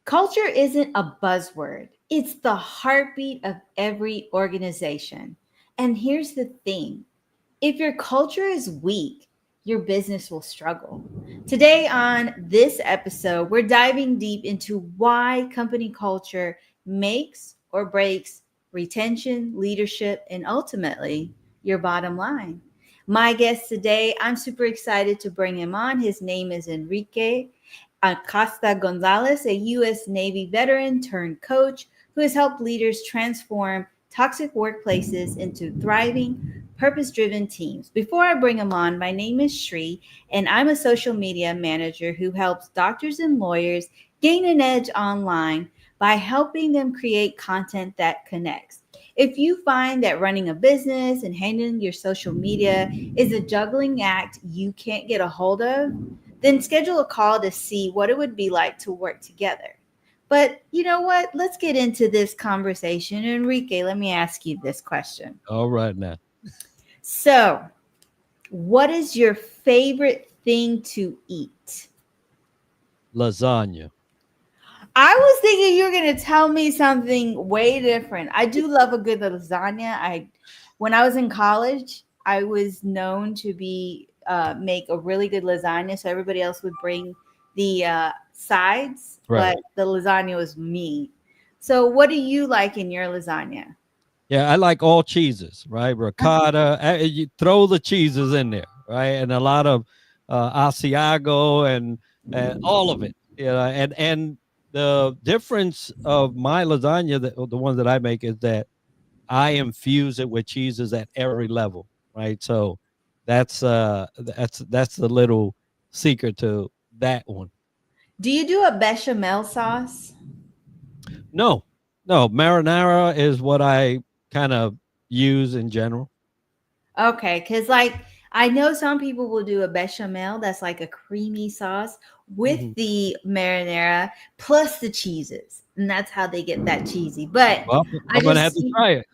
Culture isn't a buzzword, it's the heartbeat of every organization. And here's the thing, if your culture is weak, your business will struggle. Today, on this episode, we're diving deep into why company culture makes or breaks retention, leadership, and ultimately your bottom line. My guest today, I'm super excited to bring him on. His name is Enrique Acosta Gonzalez, a U.S. Navy veteran turned coach who has helped leaders transform toxic workplaces into thriving, purpose driven teams. Before I bring him on, my name is Shri, and I'm a social media manager who helps doctors and lawyers gain an edge online by helping them create content that connects. If you find that running a business and handling your social media is a juggling act you can't get a hold of, then schedule a call to see what it would be like to work together. But you know what? Let's get into this conversation. Enrique, let me ask you this question. All right now. So, what is your favorite thing to eat? Lasagna. I was thinking you were going to tell me something way different. I do love a good lasagna. When I was in college, I was known to be make a really good lasagna. So everybody else would bring the sides, Right. but the lasagna was me. So what do you like in your lasagna? Yeah, I like all cheeses, right? Ricotta. You throw the cheeses in there, right? And a lot of Asiago and all of it. And the difference of my lasagna, the ones that I make, is that I infuse it with cheeses at every level, right? So that's the little secret to that one. Do you do a bechamel sauce? No, no, marinara is what I kind of use in general. Okay, because like I know some people will do a bechamel that's like a creamy sauce with Mhm. the marinara plus the cheeses, and that's how they get that cheesy. But Well, I I'm gonna have just, to try it.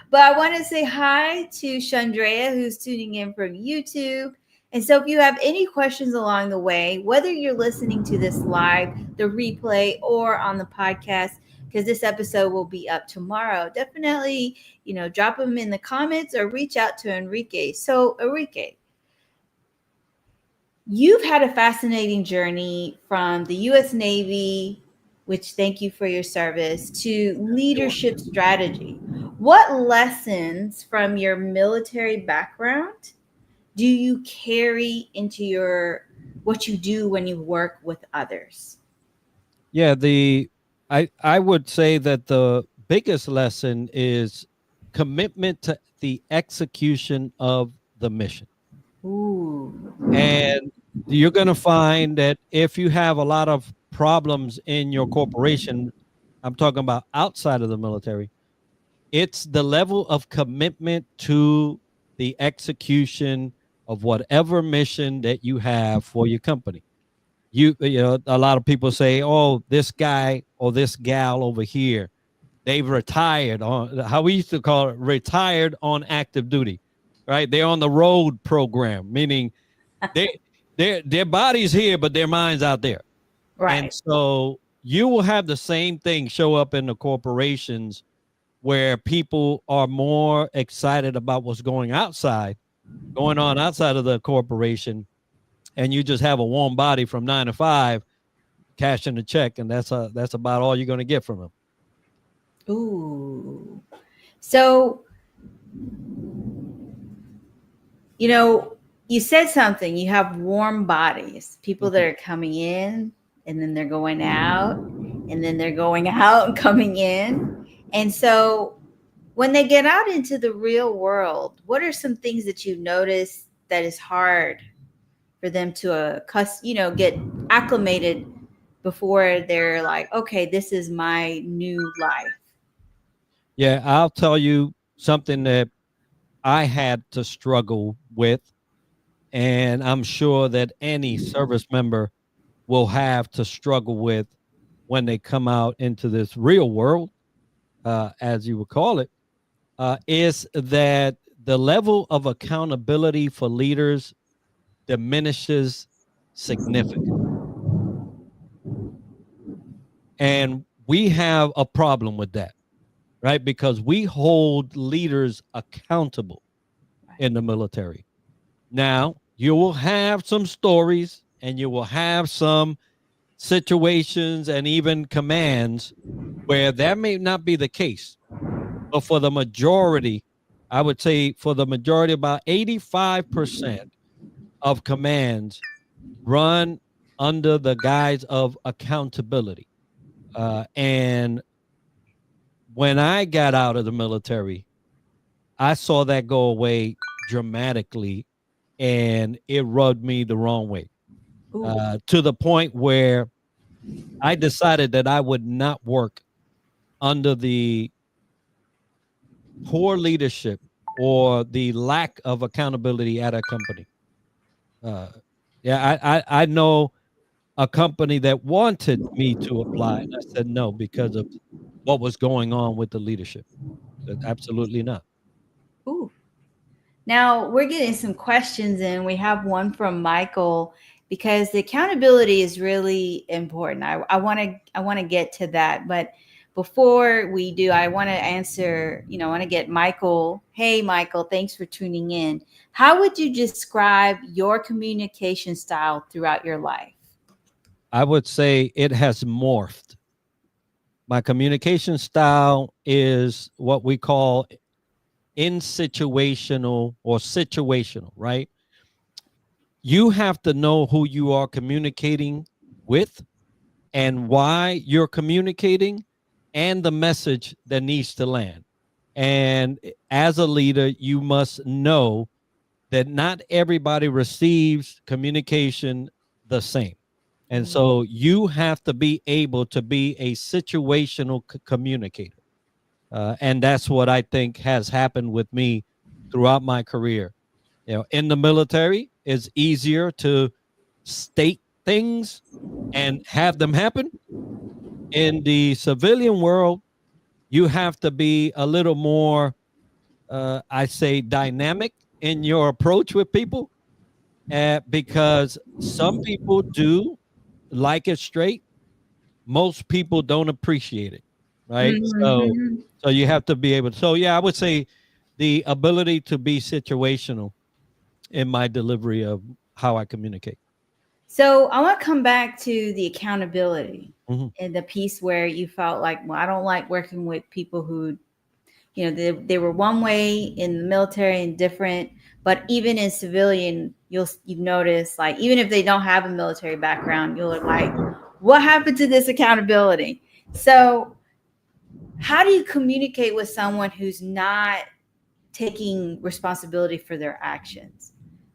but I want to say hi to Chandrea who's tuning in from YouTube. And so, if you have any questions along the way, whether you're listening to this live, the replay, or on the podcast, because this episode will be up tomorrow, definitely, drop them in the comments or reach out to Enrique. So, Enrique, you've had a fascinating journey from the U.S. Navy, which thank you for your service, to Sure. leadership strategy. What lessons from your military background do you carry into your what you do when you work with others? Yeah, I would say that the biggest lesson is commitment to the execution of the mission. Ooh. And you're going to find that if you have a lot of problems in your corporation, I'm talking about outside of the military, it's the level of commitment to the execution of whatever mission that you have for your company. A lot of people say, oh, this guy or this gal over here, they've retired on, how we used to call it, retired on active duty, right? They're on the road program, meaning they their body's here but their mind's out there. And Right. so you will have the same thing show up in the corporations where people are more excited about what's going on outside of the corporation, and you just have a warm body from 9 to 5 cashing the check, and that's about all you're going to get from them. Ooh. So, you know, you said something. You have warm bodies, people that Mhm. are coming in and then they're going out and then they're going out and coming in. And so when they get out into the real world, what are some things that you notice that is hard for them to get acclimated before they're like, okay, this is my new life? Yeah, I'll tell you something that I had to struggle with, and I'm sure that any service member will have to struggle with when they come out into this real world, as you would call it, is that the level of accountability for leaders diminishes significantly. And we have a problem with that, right? Because we hold leaders accountable Right. in the military. Now, you will have some stories and you will have some situations and even commands where that may not be the case. But for the majority, I would say for the majority, about 85% of commands run under the guise of accountability. And when I got out of the military, I saw that go away dramatically and it rubbed me the wrong way, Ooh. to the point where I decided that I would not work under the poor leadership or the lack of accountability at a company. Uh, yeah, I know a company that wanted me to apply, and I said no because of what was going on with the leadership. Said, absolutely not. Ooh. Now we're getting some questions in. We have one from Michael because the accountability is really important. I want to get to that, but before we do, I want to answer. I want to get Michael. Hey, Michael, thanks for tuning in. How would you describe your communication style throughout your life? I would say it has morphed. My communication style is what we call in situational or situational, right? You have to know who you are communicating with and why you're communicating and the message that needs to land. And as a leader, you must know that not everybody receives communication the same. And Mm. so you have to be able to be a situational communicator. And that's what I think has happened with me throughout my career. In the military, it's easier to state things and have them happen. In the civilian world, you have to be a little more, I say, dynamic in your approach with people, because some people do like it straight. Most people don't appreciate it, right? Mhm. So you have to be able to. So yeah, I would say the ability to be situational in my delivery of how I communicate. So I want to come back to the accountability Mhm. and the piece where you felt like, well, I don't like working with people who, they were one way in the military and different, but even in civilian, you've noticed, like, even if they don't have a military background, you're like, what happened to this accountability? So how do you communicate with someone who's not taking responsibility for their actions?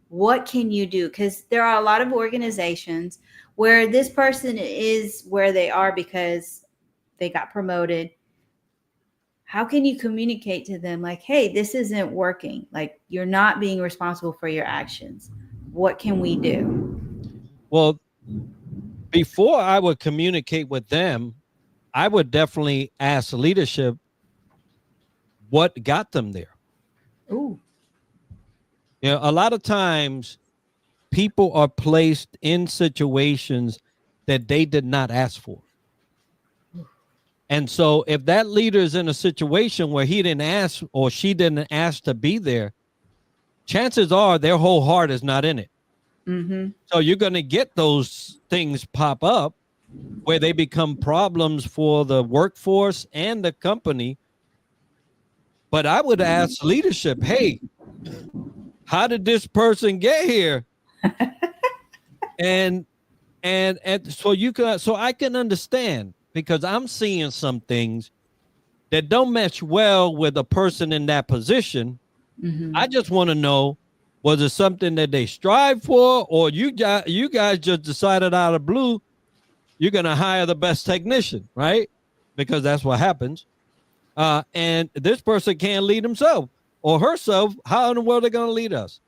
What can you do? Because there are a lot of organizations where this person is where they are because they got promoted. How can you communicate to them, like, hey, this isn't working? Like, you're not being responsible for your actions. What can we do? Well, before I would communicate with them, I would definitely ask leadership what got them there. Ooh. A lot of times people are placed in situations that they did not ask for. And so if that leader is in a situation where he didn't ask or she didn't ask to be there, chances are their whole heart is not in it. Mm-hmm. So you're going to get those things pop up where they become problems for the workforce and the company. But I would ask leadership, hey, how did this person get here? And so I can understand, because I'm seeing some things that don't match well with a person in that position. Mm-hmm. I just want to know, was it something that they strive for, or you guys just decided out of blue you're going to hire the best technician, right? Because that's what happens. And this person can't lead himself or herself. How in the world are they going to lead us?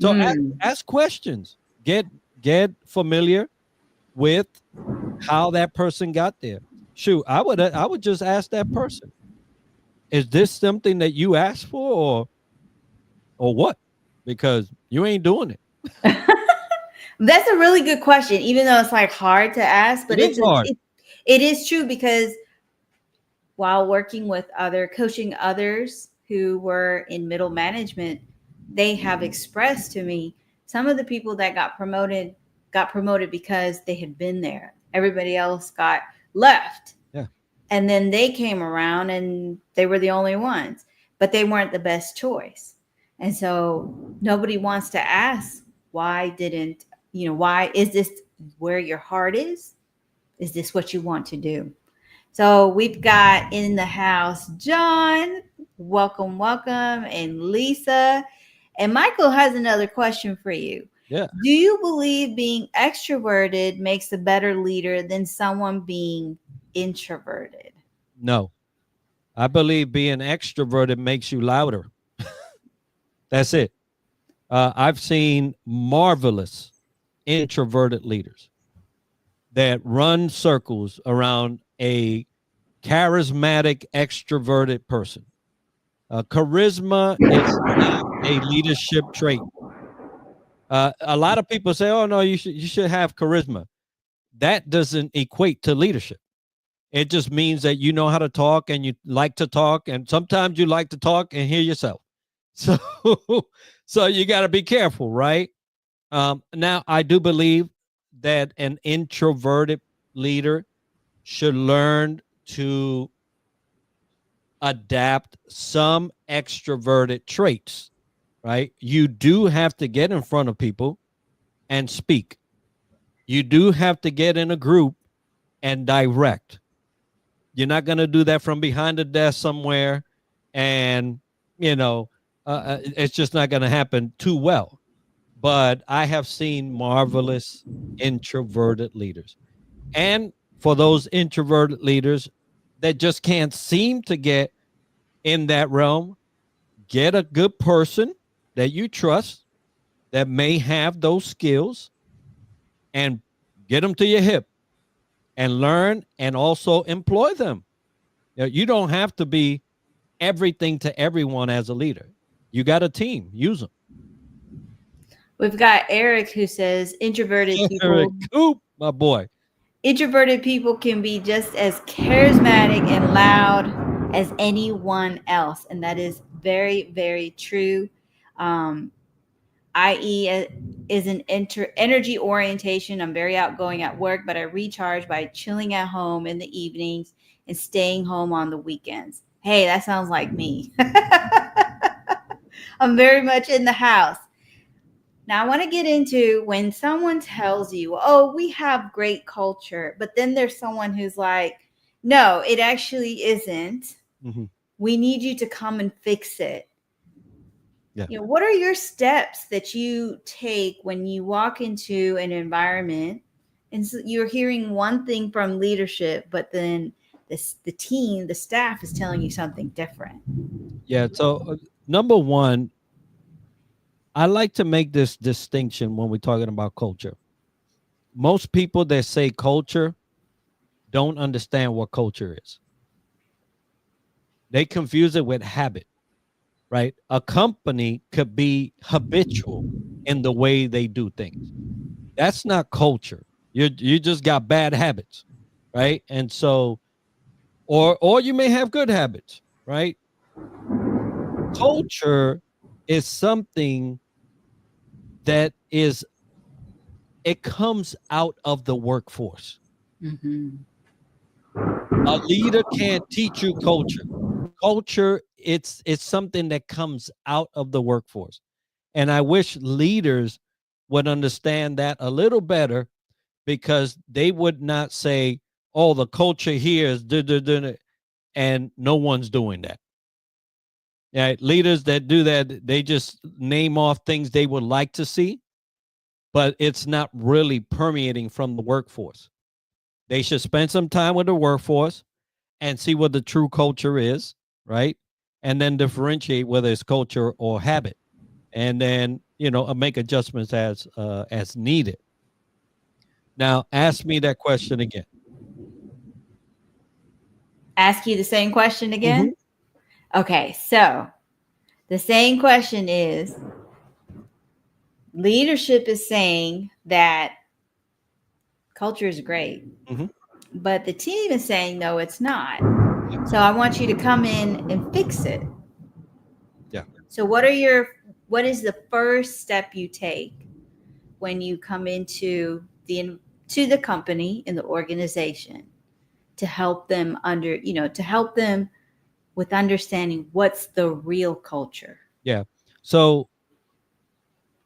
So Mm. ask questions. Get familiar with how that person got there. Shoot, I would just ask that person, is this something that you asked for, or what? Because you ain't doing it. That's a really good question, even though it's like hard to ask, It but is hard. It is true because while working with other coaching others who were in middle management, they have expressed to me some of the people that got promoted because they had been there. Everybody else got left. Yeah. And then they came around and they were the only ones, but they weren't the best choice. And so nobody wants to ask, why didn't, why is this where your heart is? Is this what you want to do? So we've got in the house John, welcome, welcome, and Lisa. And Michael has another question for you. Yeah. Do you believe being extroverted makes a better leader than someone being introverted? No. I believe being extroverted makes you louder. That's it. I've seen marvelous introverted leaders that run circles around a charismatic, extroverted person. Charisma is not a leadership trait. A lot of people say, "Oh no, you should have charisma." That doesn't equate to leadership. It just means that you know how to talk and you like to talk, and sometimes you like to talk and hear yourself. So, so you got to be careful, right? Now, I do believe that an introverted leader should learn to adapt some extroverted traits, right? You do have to get in front of people and speak. You do have to get in a group and direct. You're not going to do that from behind a desk somewhere, and you know, it's just not going to happen too well. But I have seen marvelous introverted leaders, and for those introverted leaders that just can't seem to get in that realm, get a good person that you trust that may have those skills and get them to your hip and learn and also employ them. You don't have to be everything to everyone as a leader. You got a team, use them. We've got Eric who says Eric Coop, my boy. introverted people can be just as charismatic and loud as anyone else, and that is very, very true. Um, i.e., is an energy orientation. I'm very outgoing at work, but I recharge by chilling at home in the evenings and staying home on the weekends. Hey, that sounds like me. I'm very much in the house. Now, I want to get into when someone tells you, oh, we have great culture, but then there's someone who's like, no, it actually isn't. Mhm. We need you to come and fix it. Yeah. What are your steps that you take when you walk into an environment and so you're hearing one thing from leadership, but then the team, the staff is telling you something different? Yeah. So, number one, I like to make this distinction when we're talking about culture. Most people that say culture don't understand what culture is. They confuse it with habit, right? A company could be habitual in the way they do things. That's not culture. You just got bad habits, right? And so, or you may have good habits, right? Culture is something that is, it comes out of the workforce. Mm-hmm. A leader can't teach you culture. Culture, it's something that comes out of the workforce. And I wish leaders would understand that a little better, because they would not say, "Oh, the culture here is duh, duh, duh, duh," and no one's doing that. Yeah, leaders that do that, they just name off things they would like to see, but it's not really permeating from the workforce. They should spend some time with the workforce and see what the true culture is, right? And then differentiate whether it's culture or habit, and then make adjustments as needed. Now, ask me that question again. Ask you the same question Mm-hmm. again? Okay, so the same question is, leadership is saying that culture is great. Mm-hmm. but the team is saying, no, it's not. So I want you to come in and fix it. Yeah. So what is the first step you take when you come into the company in the organization to help them to help them with understanding what's the real culture? Yeah. So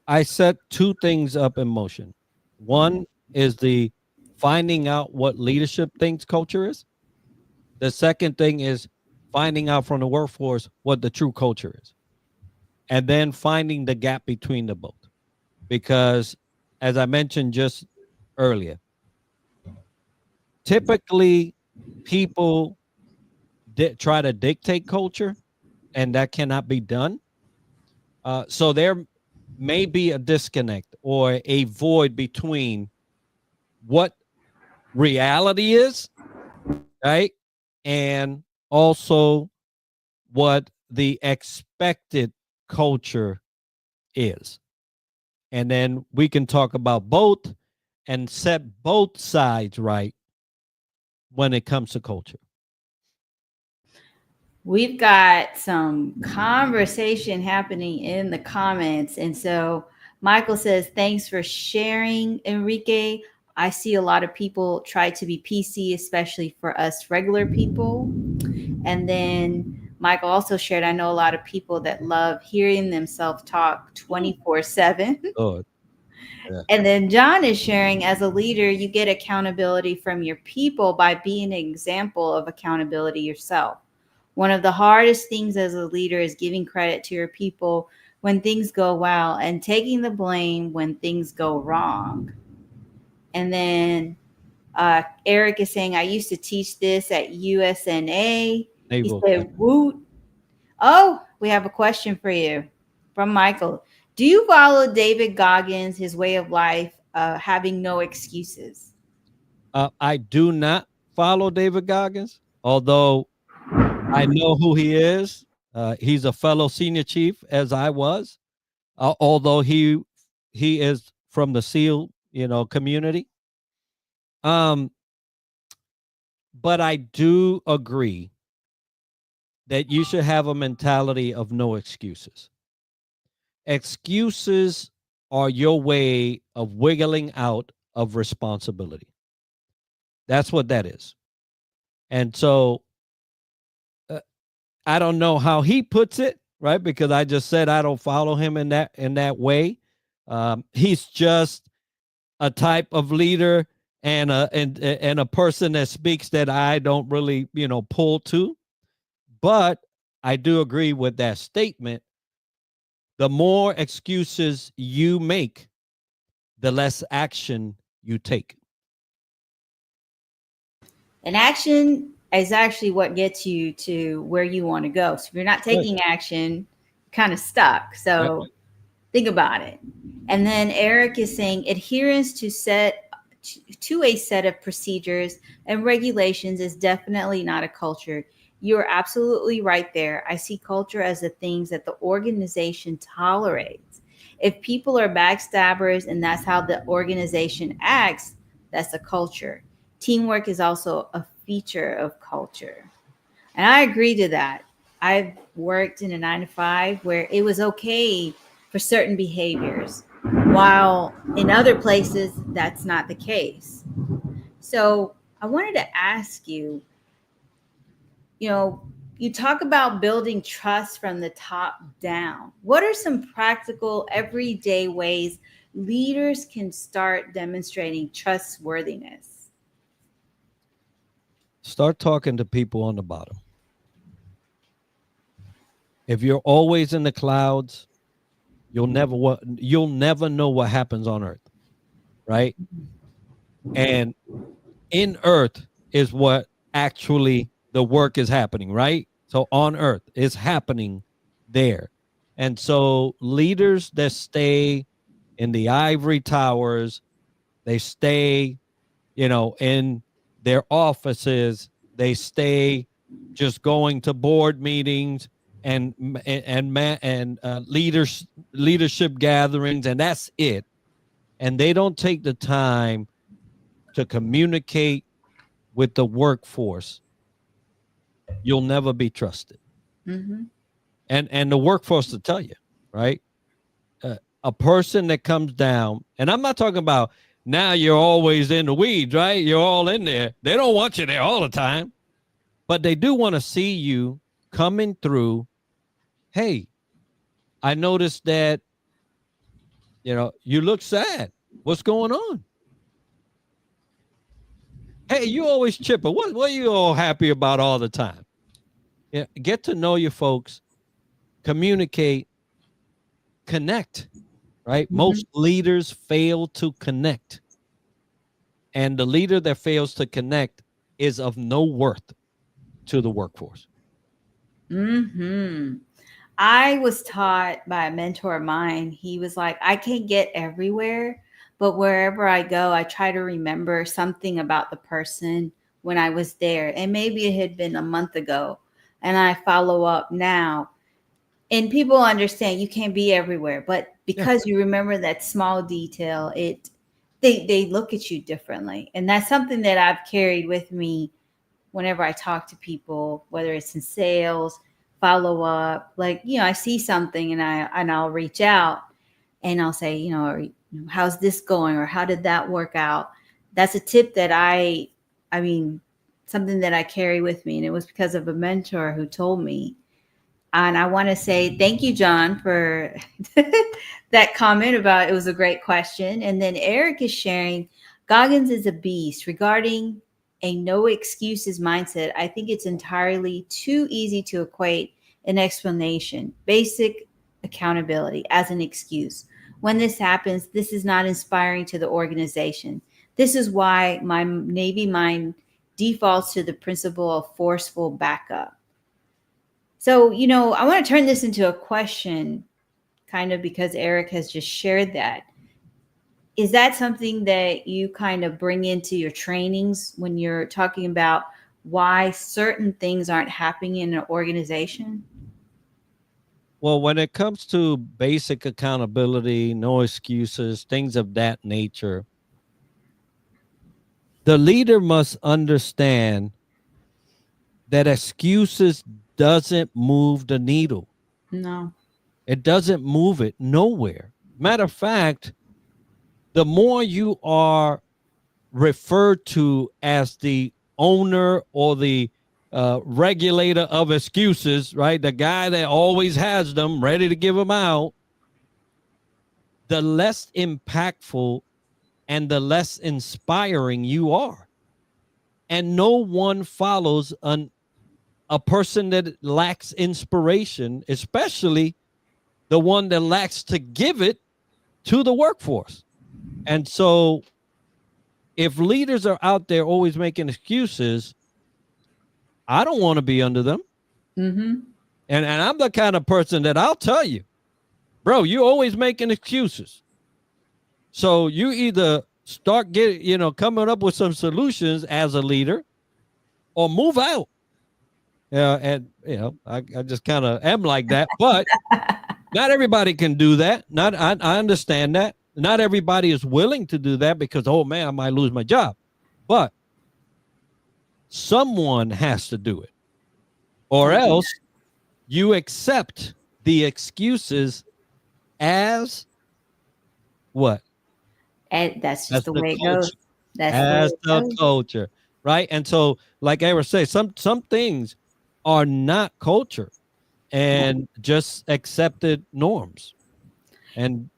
I set two things up in motion. One is the finding out what leadership thinks culture is. The second thing is finding out from the workforce what the true culture is. And then finding the gap between the both. Because as I mentioned just earlier, typically people try to dictate culture, and that cannot be done. So there may be a disconnect or a void between what reality is, right? And also what the expected culture is. And then we can talk about both and set both sides right when it comes to culture. We've got some conversation happening in the comments. And so Michael says, thanks for sharing, Enrique. I see a lot of people try to be PC, especially for us regular people. And then Michael also shared, I know a lot of people that love hearing themselves talk 24/7. Good. Yeah. And then John is sharing, as a leader, you get accountability from your people by being an example of accountability yourself. One of the hardest things as a leader is giving credit to your people when things go well and taking the blame when things go wrong. And then Eric is saying, I used to teach this at USNA. He Naval said, Academy. Woot. Oh, we have a question for you from Michael. Do you follow David Goggins, his way of life, having no excuses? I do not follow David Goggins, although I know who he is. He's a fellow senior chief, as I was, although he is from the SEAL, community. Um, but I do agree that you should have a mentality of no excuses. Excuses are your way of wiggling out of responsibility. That's what that is. And so uh, I don't know how he puts it, right? Because I just said I don't follow him in that way. He's just a type of leader and a person that speaks that I don't really, pull to. But I do agree with that statement. The more excuses you make, the less action you take. And action is actually what gets you to where you want to go. So if you're not Right. taking action, you're kind of stuck. Yep. So think about it. And then Eric is saying adherence to a set of procedures and regulations is definitely not a culture. You're absolutely right there. I see culture as the things that the organization tolerates. If people are backstabbers and that's how the organization acts, that's a culture. Teamwork is also a feature of culture. And I agree to that. I've worked in a 9 to 5 where it was okay for certain behaviors, while in other places, that's not the case. So I wanted to ask you, you know, you talk about building trust from the top down. What are some practical, everyday ways leaders can start demonstrating trustworthiness? Start talking to people on the bottom. If you're always in the clouds, you'll never know what happens on earth, right? And in earth is what actually the work is happening, right? So on earth is happening there. And so leaders that stay in the ivory towers, they stay, in their offices, they stay just going to board meetings and leadership gatherings, and that's it. And they don't take the time to communicate with the workforce, you'll never be trusted. Mm-hmm. And the workforce to tell you, right? A person that comes down, and I'm not talking about now you're always in the weeds, right? You're all in there. They don't want you there all the time, but they do want to see you coming through. Hey, I noticed that, you look sad. What's going on? Hey, you always chipper. What are you all happy about all the time? Yeah, get to know your folks, communicate, connect, right? Mm-hmm. Most leaders fail to connect. And the leader that fails to connect is of no worth to the workforce. Mm-hmm. I was taught by a mentor of mine. He was like, I can't get everywhere, but wherever I go, I try to remember something about the person when I was there. And maybe it had been a month ago, and I follow up now. And people understand you can't be everywhere, but Yeah. because you remember that small detail, they look at you differently. And that's something that I've carried with me whenever I talk to people, whether it's in sales, follow up, like, I see something and I'll reach out and I'll say, how's this going? Or how did that work out? That's a tip that I mean, something that I carry with me. And it was because of a mentor who told me. And I want to say thank you, John, for that comment about it was a great question. And then Eric is sharing Goggins is a beast regarding a no excuses mindset. I think it's entirely too easy to equate an explanation, basic accountability, as an excuse. When this happens, this is not inspiring to the organization. This is why my Navy mind defaults to the principle of forceful backup. So, I want to turn this into a question, kind of because Eric has just shared that. Is that something that you kind of bring into your trainings when you're talking about why certain things aren't happening in an organization? Well, when it comes to basic accountability, no excuses, things of that nature, the leader must understand that excuses doesn't move the needle. No. It doesn't move it nowhere. Matter of fact, the more you are referred to as the owner or the regulator of excuses, right? The guy that always has them ready to give them out, the less impactful and the less inspiring you are. And no one follows a person that lacks inspiration, especially the one that lacks to give it to the workforce. And so if leaders are out there always making excuses, I don't want to be under them. Mm-hmm. And I'm the kind of person that I'll tell you, bro, you're always making excuses. So you either start getting, coming up with some solutions as a leader or move out. Yeah, and I just kind of am like that, but not everybody can do that. Not I understand that. Not everybody is willing to do that because, oh man, I might lose my job. But someone has to do it. Or Amen. else you accept the excuses as what? And that's just As the the way it goes. culture. That's the way As it the goes. culture. Right. And so, like I was saying, some things are not culture and just accepted norms. And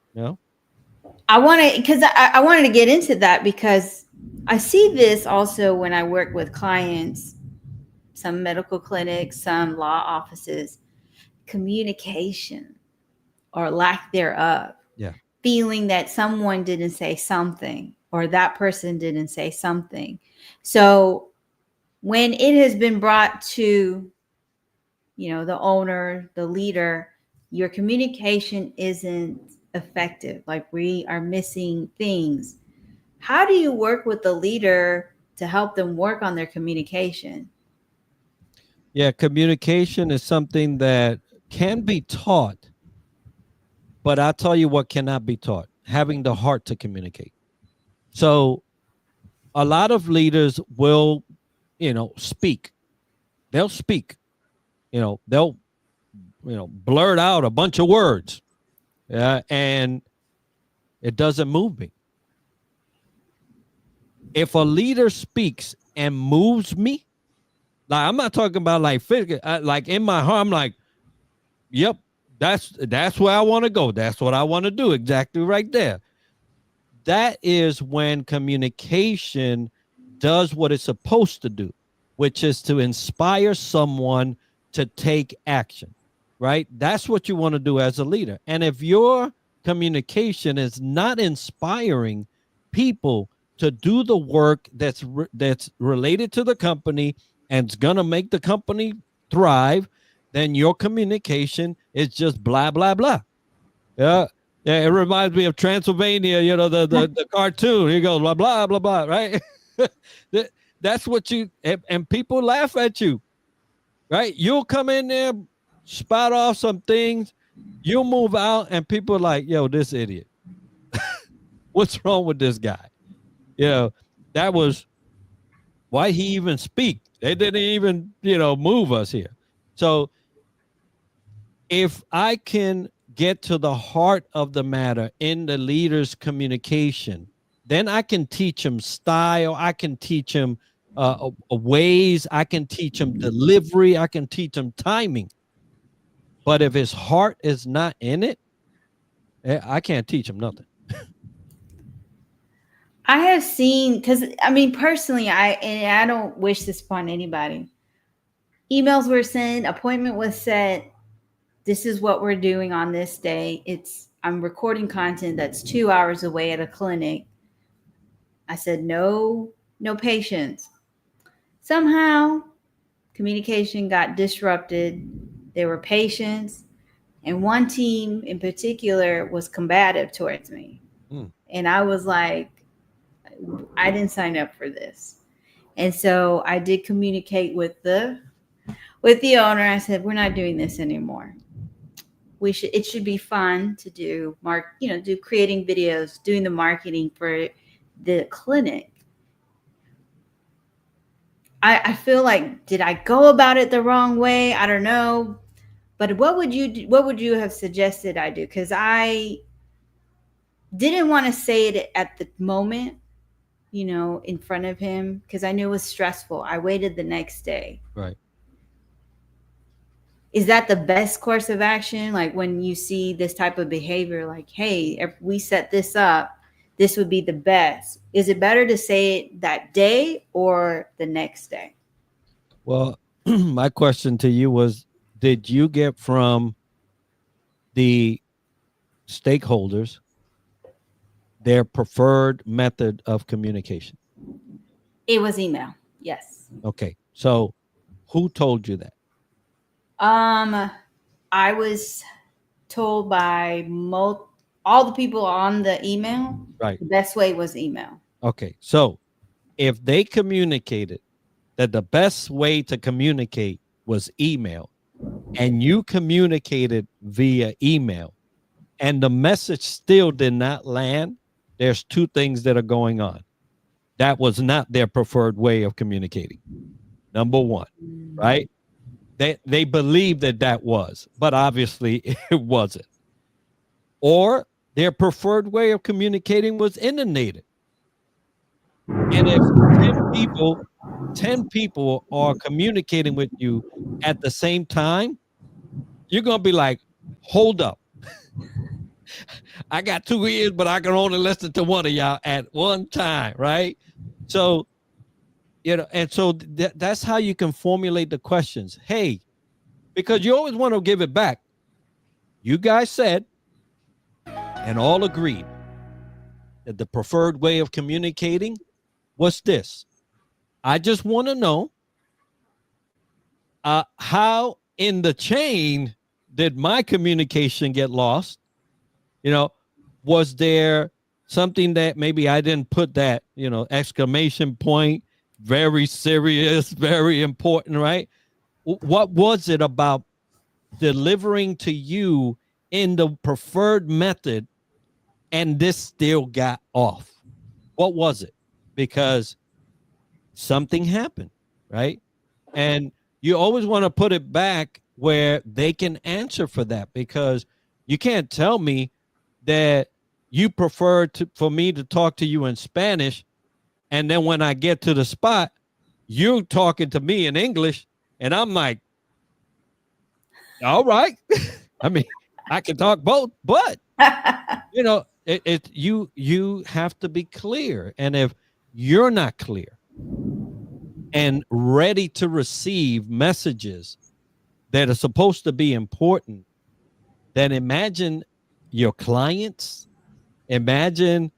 I want to, because I wanted to get into that because I see this also when I work with clients, some medical clinics, some law offices, communication or lack thereof, yeah. feeling that someone didn't say something or that person didn't say something. So when it has been brought to, the owner, the leader, your communication isn't effective, like we are missing things. How do you work with the leader to help them work on their communication? Yeah, communication is something that can be taught, but I'll tell you what cannot be taught: having the heart to communicate. So, a lot of leaders will speak. They'll speak. They'll blurt out a bunch of words. And it doesn't move me. If a leader speaks and moves me, like I'm not talking about like like in my heart, I'm like, yep, that's where I want to go. That's what I want to do. Exactly right there. That is when communication does what it's supposed to do, which is to inspire someone to take action, right? That's what you want to do as a leader. And if your communication is not inspiring people to do the work that's related to the company and it's going to make the company thrive, then your communication is just blah blah blah. Yeah. Yeah, it reminds me of Transylvania, the cartoon. He goes blah blah blah blah, right? That's what and people laugh at you, right? You'll come in there, spout off some things, you'll move out, and people are like, yo, this idiot. What's wrong with this guy? That was why he even speak. They didn't even, move us here. So if I can get to the heart of the matter in the leader's communication, then I can teach him style. I can teach him ways. I can teach him delivery. I can teach him timing. But if his heart is not in it, I can't teach him nothing. I have seen, because I mean, personally, I don't wish this upon anybody. Emails were sent, appointment was set. This is what we're doing on this day. I'm recording content that's 2 hours away at a clinic. I said, no patience. Somehow communication got disrupted. There were patients, and one team in particular was combative towards me. And I was like, I didn't sign up for this. And so I did communicate with the owner. I said, we're not doing this anymore. It should be fun to do do creating videos, doing the marketing for the clinic. I feel like, did I go about it the wrong way? I don't know. But what would you have suggested I do? Because I didn't want to say it at the moment, in front of him, because I knew it was stressful. I waited the next day. Right. Is that the best course of action? Like when you see this type of behavior, like, hey, if we set this up, this would be the best. Is it better to say it that day or the next day? Well, my question to you was, did you get from the stakeholders their preferred method of communication? It was email. Yes. Okay. So who told you that? I was told by all the people on the email. Right. The best way was email. Okay. So if they communicated that the best way to communicate was email, and you communicated via email, and the message still did not land, there's two things that are going on. That was not their preferred way of communicating. Number one, right? They believed that was, but obviously it wasn't. Or their preferred way of communicating was inundated. And if 10 people are communicating with you at the same time, you're going to be like, hold up. I got 2 ears, but I can only listen to one of y'all at one time, right? So, and so that's how you can formulate the questions. Hey, because you always want to give it back. You guys said, and all agreed, that the preferred way of communicating was this. I just want to know how in the chain did my communication get lost? Was there something that maybe I didn't put that, exclamation point, very serious, very important, right? What was it about delivering to you in the preferred method and this still got off? What was it? Because something happened. right? And you always want to put it back where they can answer for that, because you can't tell me that you prefer for me to talk to you in Spanish, and then when I get to the spot, you talking to me in English, and I'm like, all right. I mean, I can talk both, but you have to be clear. And if you're not clear and ready to receive messages that are supposed to be important, then imagine your clients, imagine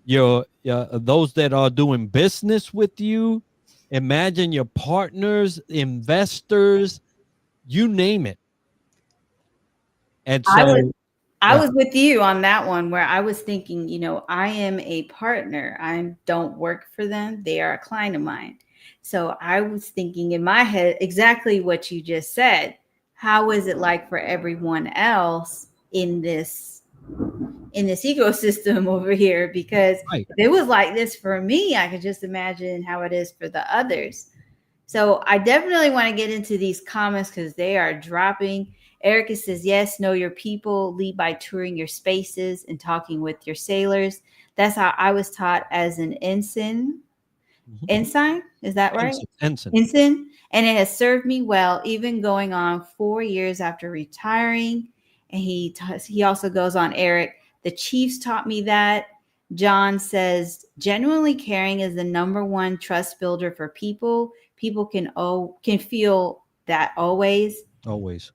your those that are doing business with you, imagine your partners, investors, you name it. And I was so, I yeah, was with you on that one where I was thinking, I am a partner. I don't work for them. They are a client of mine. So I was thinking in my head exactly what you just said. How is it like for everyone else in this ecosystem over here? Because right. if it was like this for me, I could just imagine how it is for the others. So I definitely want to get into these comments because they are dropping. Erica says, yes, know your people, lead by touring your spaces and talking with your sailors. That's how I was taught as an ensign. Mhm. Ensign, is that right? Ensign, ensign. Ensign. And it has served me well, even going on 4 years after retiring. And he also goes on, Eric, the Chiefs taught me that. John says, genuinely caring is the number one trust builder for people. People can feel that always. Always.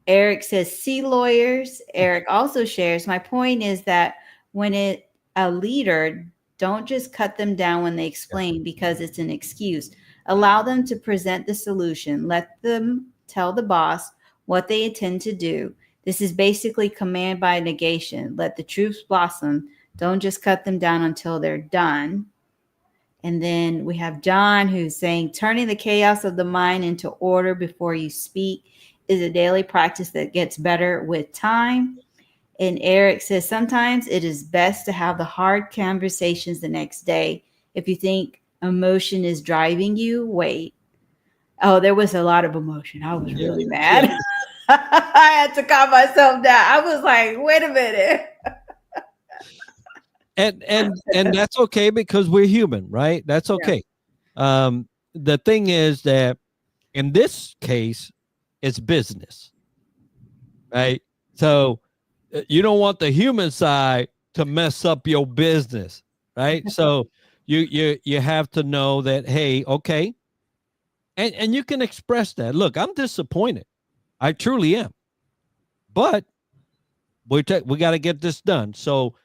Eric says, see lawyers. Eric also shares, my point is that when a leader, don't just cut them down when they Yeah. explain because it's an excuse. Allow them to present the solution. Let them tell the boss what they intend to do. This is basically command by negation. Let the troops blossom. Don't just cut them down until they're done. And then we have John who's saying, turning the chaos of the mind into order before you speak is a daily practice that gets better with time. And Eric says, sometimes it is best to have the hard conversations the next day. If you think emotion is driving you, wait. Oh, there was a lot of emotion. I was Yeah. really Yeah. mad. I had to calm myself down. I was like, wait a minute. And that's okay, because we're human, right? That's Yeah. okay. The thing is that in this case, it's business, right? So you don't want the human side to mess up your business, right? So you have to know that, hey, okay, and you can express that. Look, I'm disappointed. I truly am, but we got to get this done. So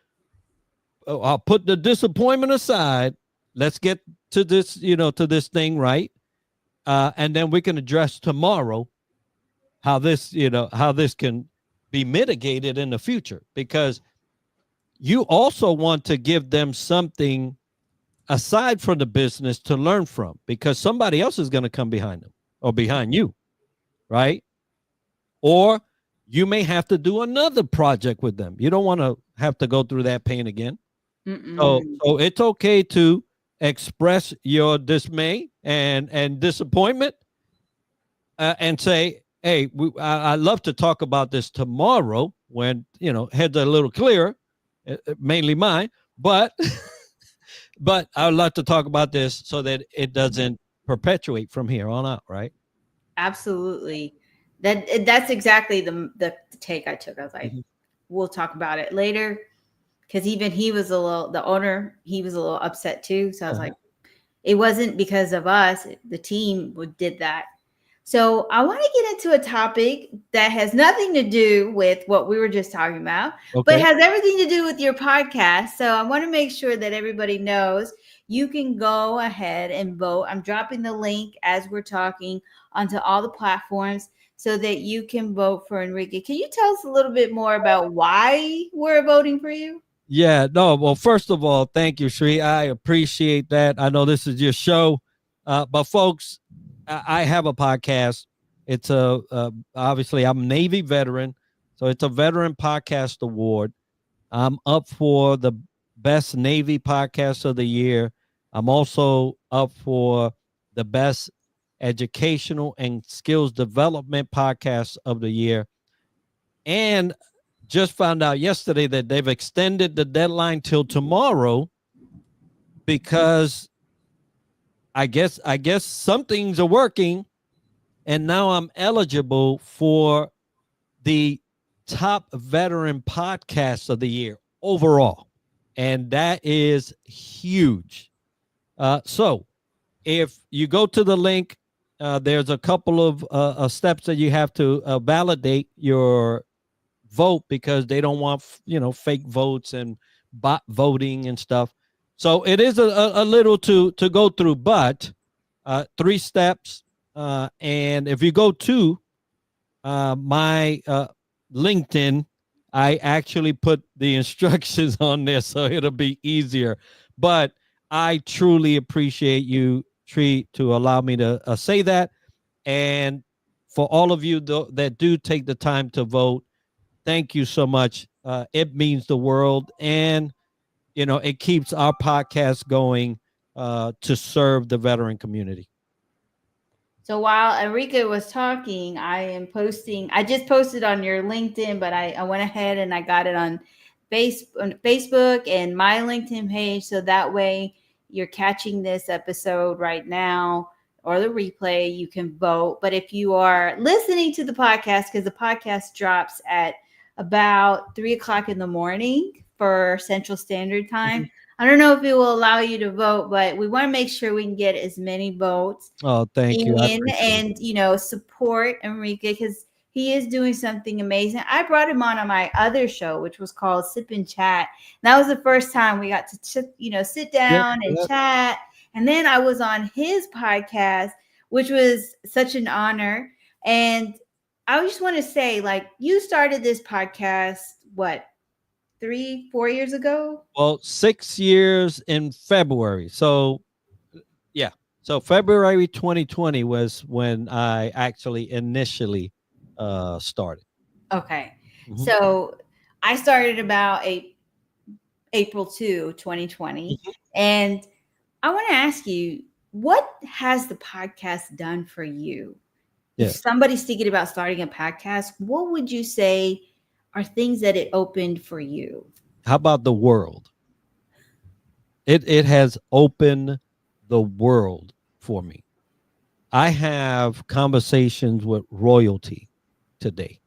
I'll put the disappointment aside. Let's get to this, to this thing, right? And then we can address tomorrow how this can be mitigated in the future, because you also want to give them something aside from the business to learn from, because somebody else is going to come behind them or behind you, right? Or you may have to do another project with them. You don't want to have to go through that pain again. So Mm-mm. so it's okay to express your dismay and disappointment, and say, "Hey, I love to talk about this tomorrow when heads are a little clearer, mainly mine, but but I would love to talk about this so that it doesn't perpetuate from here on out." Right? Absolutely. That's exactly the take I took. I was like, Mhm. we'll talk about it later. Because even he was the owner, he was a little upset too. So I was Uh-huh. like, it wasn't because of us. The team did that. So I want to get into a topic that has nothing to do with what we were just talking about, but Okay. has everything to do with your podcast. So I want to make sure that everybody knows you can go ahead and vote. I'm dropping the link as we're talking onto all the platforms so that you can vote for Enrique. Can you tell us a little bit more about why we're voting for you? Yeah, no, well, first of all, thank you, Sri. I appreciate that. I know this is your show, but folks, I have a podcast. It's obviously I'm a Navy veteran, so it's a veteran podcast award. I'm up for the best Navy podcast of the year. I'm also up for the best educational and skills development podcast of the year. And just found out yesterday that they've extended the deadline till tomorrow because I guess some things are working, and now I'm eligible for the top veteran podcast of the year overall. And that is huge. So if you go to the link, there's a couple of steps that you have to validate your vote because they don't want fake votes and bot voting and stuff. So it is a little to go through, but three steps. And if you go to my LinkedIn, I actually put the instructions on there so it'll be easier. But I truly appreciate you, Tree, to allow me to say that. And for all of you that do take the time to vote, thank you so much. It means the world. And, it keeps our podcast going to serve the veteran community. So while Enrique was talking, I just posted on your LinkedIn, but I went ahead and I got it on Facebook and my LinkedIn page. So that way you're catching this episode right now or the replay, you can vote. But if you are listening to the podcast, because the podcast drops at about 3 o'clock in the morning for Central Standard Time. Mhm. I don't know if it will allow you to vote, but we want to make sure we can get as many votes Oh, thank you. I in appreciate it. and support Enrique because he is doing something amazing. I brought him on my other show, which was called Sip and Chat. And that was the first time we got to sit Yep, down and yep. chat. And then I was on his podcast, which was such an honor. And I just want to say, like, you started this podcast what, 3-4 years ago? Well, 6 years in February. So, yeah. So, February 2020 was when I actually initially started. Okay. Mhm. So I started about April 2020. Mhm. And I want to ask you, what has the podcast done for you? If Yes. somebody's thinking about starting a podcast, what would you say are things that it opened for you? How about the world? It has opened the world for me. I have conversations with royalty today.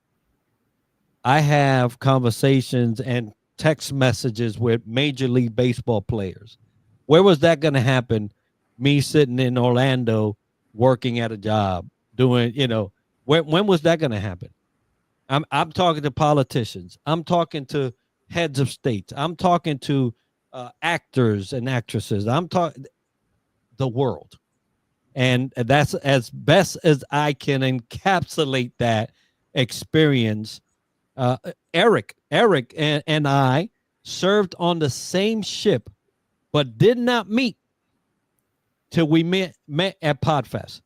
I have conversations and text messages with Major League Baseball players. Where was that going to happen? Me sitting in Orlando working at a job doing, when was that going to happen? I'm talking to politicians. I'm talking to heads of states. I'm talking to actors and actresses. I'm talking the world. And that's as best as I can encapsulate that experience. uh, Eric and I served on the same ship, but did not meet till we met at Podfest.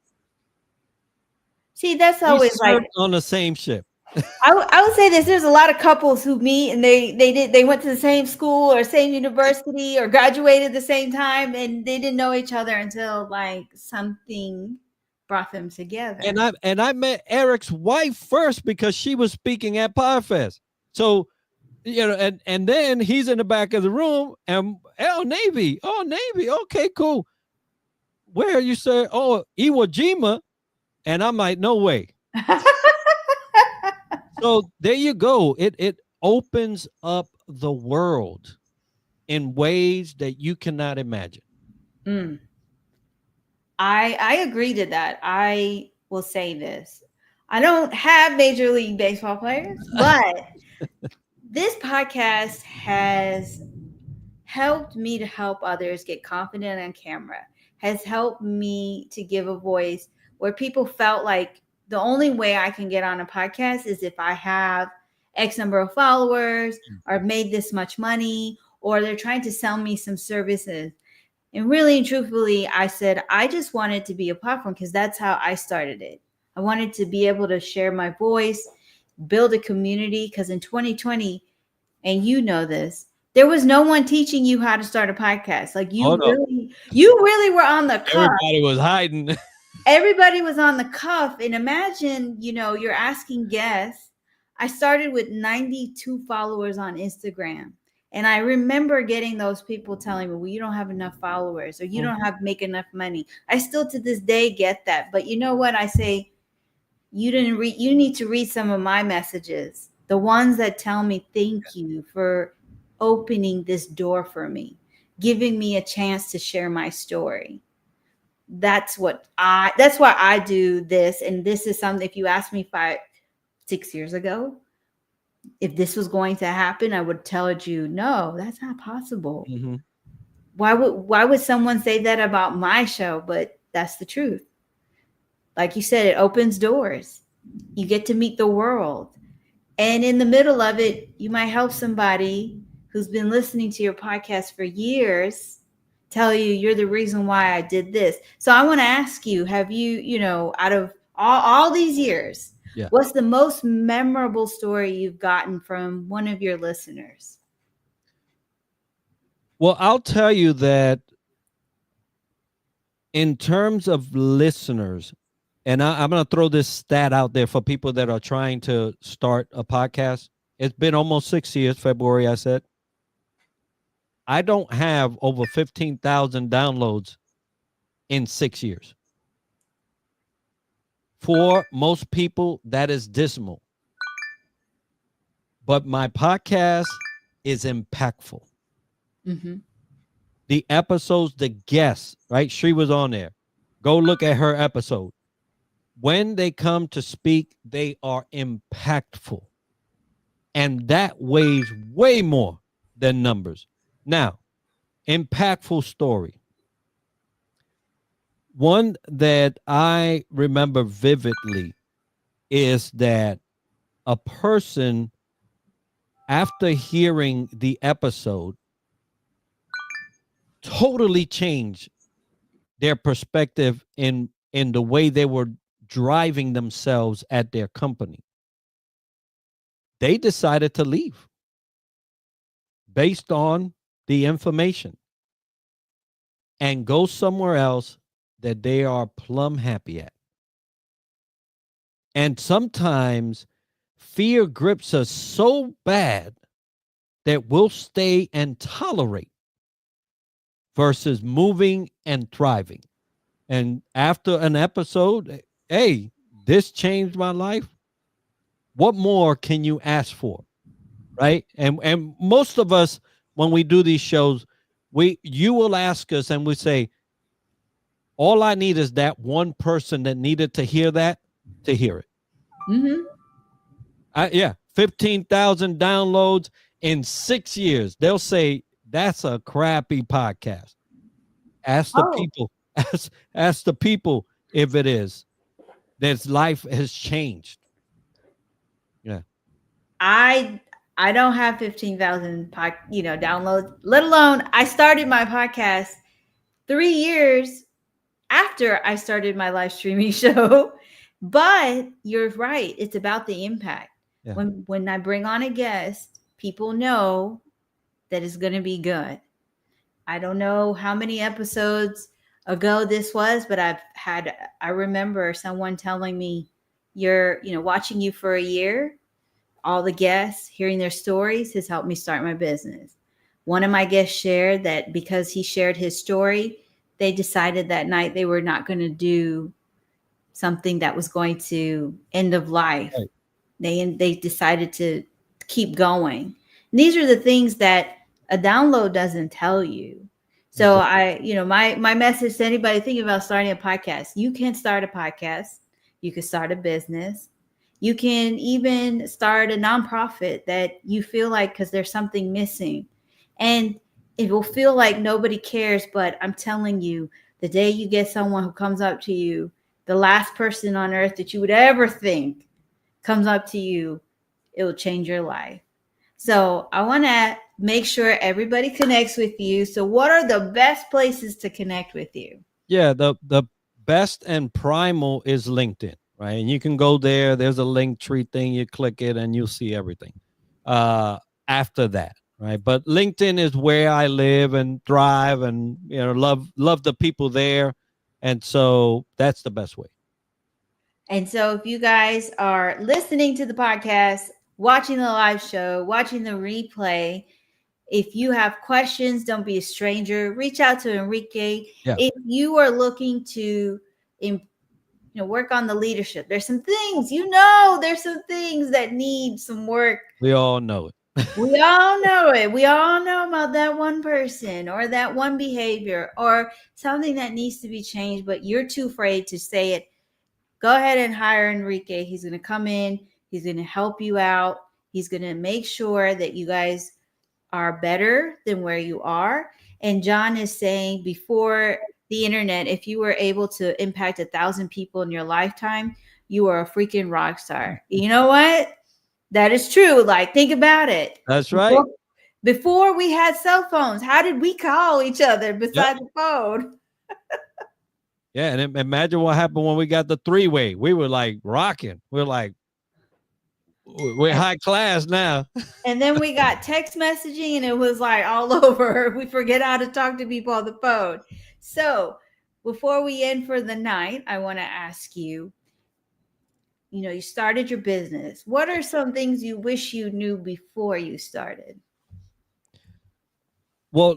See, that's We always like served on the same ship. I would say this. There's a lot of couples who meet and they went to the same school or same university or graduated the same time and they didn't know each other until like something brought them And together. I met Eric's wife first because she was speaking at Podfest. So and then he's in the back of the room and Navy, okay, cool. Where are you, sir? Oh, Iwo Jima. And I'm like, no way. So there you go. It opens up the world in ways that you cannot imagine. Mm. I agree to that. I will say this. I don't have Major League Baseball players, but this podcast has helped me to help others get confident on camera, has helped me to give a voice where people felt like the only way I can get on a podcast is if I have X number of followers or made this much money or they're trying to sell me some services. And really and truthfully, I said, I just wanted to be a platform because that's how I started it. I wanted to be able to share my voice, build a community because in 2020, and you know this, there was no one teaching you how to start a podcast. Like Oh no, you really were on the cusp. everybody was hiding. Everybody was on the cuff. And imagine, you're asking guests. I started with 92 followers on Instagram. And I remember getting those people telling me, well, you don't have enough followers or you don't Mhm. have make enough money. I still to this day get that. But you know what? I say, you didn't read, you need to read some of my messages. The ones that tell me thank you for opening this door for me, giving me a chance to share my story. That's why I do this. And this is something, if you asked me 6 years ago if this was going to happen, I would tell you no, that's not possible. Mhm. Why would someone say that about my show? But that's the truth. Like you said, it opens doors. You get to meet the world. And in the middle of it, you might help somebody who's been listening to your podcast for years tell you you're the reason why I did this. So I want to ask you, have you, out of all these years, Yeah. what's the most memorable story you've gotten from one of your listeners? Well, I'll tell you that in terms of listeners, and I'm going to throw this stat out there for people that are trying to start a podcast. It's been almost 6 years, February, I said. I don't have over 15,000 downloads in 6 years. For most people, that is dismal. But my podcast is impactful. Mm-hmm. The episodes, the guests, right? She was on there. Go look at her episode. When they come to speak, they are impactful. And that weighs way more than numbers. Now, impactful story. One that I remember vividly is that a person, after hearing the episode, totally changed their perspective in the way they were driving themselves at their company. They decided to leave based on the information and go somewhere else that they are plumb happy at. And sometimes fear grips us so bad that we'll stay and tolerate versus moving and thriving. And after an episode, hey, this changed my life. What more can you ask for? Right? And most of us, when we do these shows, you will ask us and we say, all I need is that one person that needed to hear that to hear it. Mm-hmm. Yeah, 15,000 downloads in 6 years. They'll say that's a crappy podcast. Ask the Oh, people. Ask the people if it is. Their life has changed. Yeah. I I don't have 15,000 downloads, let alone I started my podcast 3 years after I started my live streaming show. But you're right. It's about the impact. Yeah. When I bring on a guest, people know that it's going to be good. I don't know how many episodes ago this was, but I remember someone telling me, watching you for a year, all the guests, hearing their stories has helped me start my business. One of my guests shared that because he shared his story, they decided that night they were not going to do something that was going to end of life. Right. They decided to keep going. And these are the things that a download doesn't tell you. So Exactly. my message to anybody thinking about starting a podcast, you can start a podcast, you can start a business, you can even start a nonprofit that you feel like because there's something missing. And it will feel like nobody cares, but I'm telling you, the day you get someone who comes up to you, the last person on earth that you would ever think comes up to you, it will change your life. So I want to make sure everybody connects with you. So what are the best places to connect with you? Yeah, the best and primal is LinkedIn, right? And you can go there. There's a link tree thing. You click it, and you'll see everything. Uh, After that, right? But LinkedIn is where I live and thrive, and love the people there. And so that's the best way. And so, if you guys are listening to the podcast, watching the live show, watching the replay, if you have questions, don't be a stranger. Reach out to Enrique. Yeah, If you are looking to, work on the leadership, there's some things, there's some things that need some work. we all know it. We all know it. We all know about that one person or that one behavior or something that needs to be changed, but you're too afraid to say it. Go ahead and hire Enrique. He's going to come in, he's going to help you out, he's going to make sure that you guys are better than where you are. And John is saying before the internet, if you were able to impact 1,000 people in your lifetime, you are a freaking rock star. You know what? That is true. Like, think about it. That's right. Before, before we had cell phones, how did we call each other Yep. besides the phone? Yeah, and imagine what happened when we got the three-way. We were like rocking. We're like, we're And, high class now. and then we got text messaging and it was like all over. We forget how to talk to people on the phone. So before we end for the night, I want to ask you, you started your business. What are some things you wish you knew before you started? Well,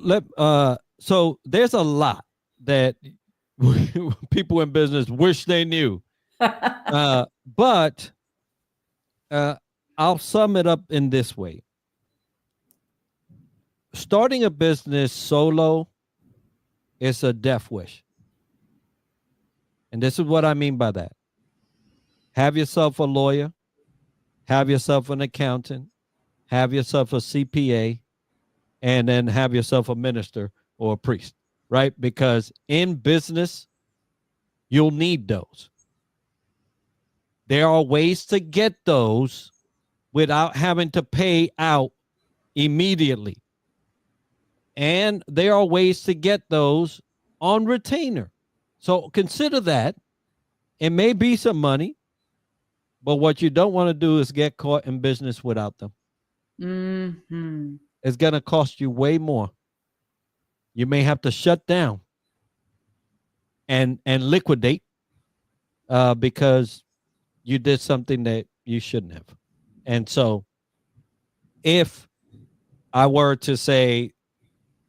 so there's a lot that people in business wish they knew. But uh, I'll sum it up in this way. Starting a business solo is a death wish. And this is what I mean by that. Have yourself a lawyer, have yourself an accountant, have yourself a CPA, and then have yourself a minister or a priest, right? Because in business, you'll need those. There are ways to get those without having to pay out immediately. And there are ways to get those on retainer. So consider that. It may be some money, but what you don't want to do is get caught in business without them. Mm-hmm. It's going to cost you way more. You may have to shut down and liquidate because you did something that you shouldn't have. And so if I were to say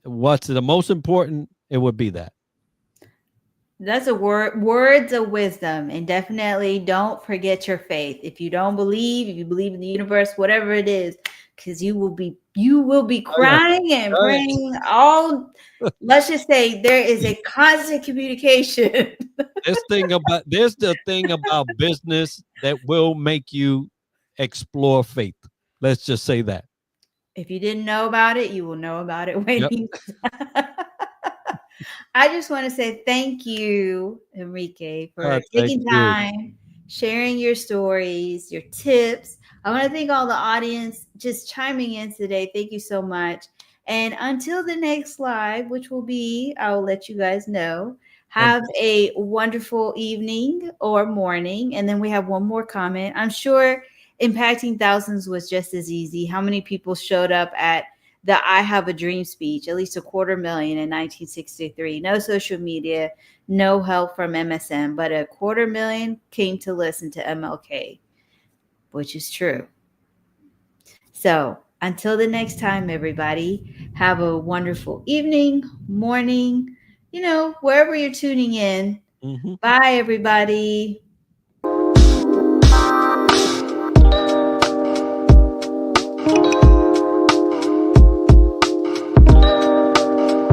what's the most important, it would be that. That's a words of wisdom. And definitely don't forget your faith. If you don't believe, if you believe in the universe, whatever it is, because you will be Oh, yeah. crying and Oh, yeah. praying all. Let's just say there is a constant communication. There's the thing about business that will make you explore faith. Let's just say that. If you didn't know about it, you will know about it when Yep. you. I just want to say thank you, Enrique, for Thank taking you. time, sharing your stories, your tips. I want to thank all the audience just chiming in today. Thank you so much. And until the next live, which will be, I'll let you guys know. Have Monday. a wonderful evening or morning. And then we have one more comment. I'm sure impacting thousands was just as easy. How many people showed up at the I Have a Dream speech? At least 250,000 in 1963. No social media, no help from MSM, but 250,000 came to listen to MLK, which is true. So until the next time, everybody, have a wonderful evening, morning, wherever you're tuning in. Mhm. Bye, everybody.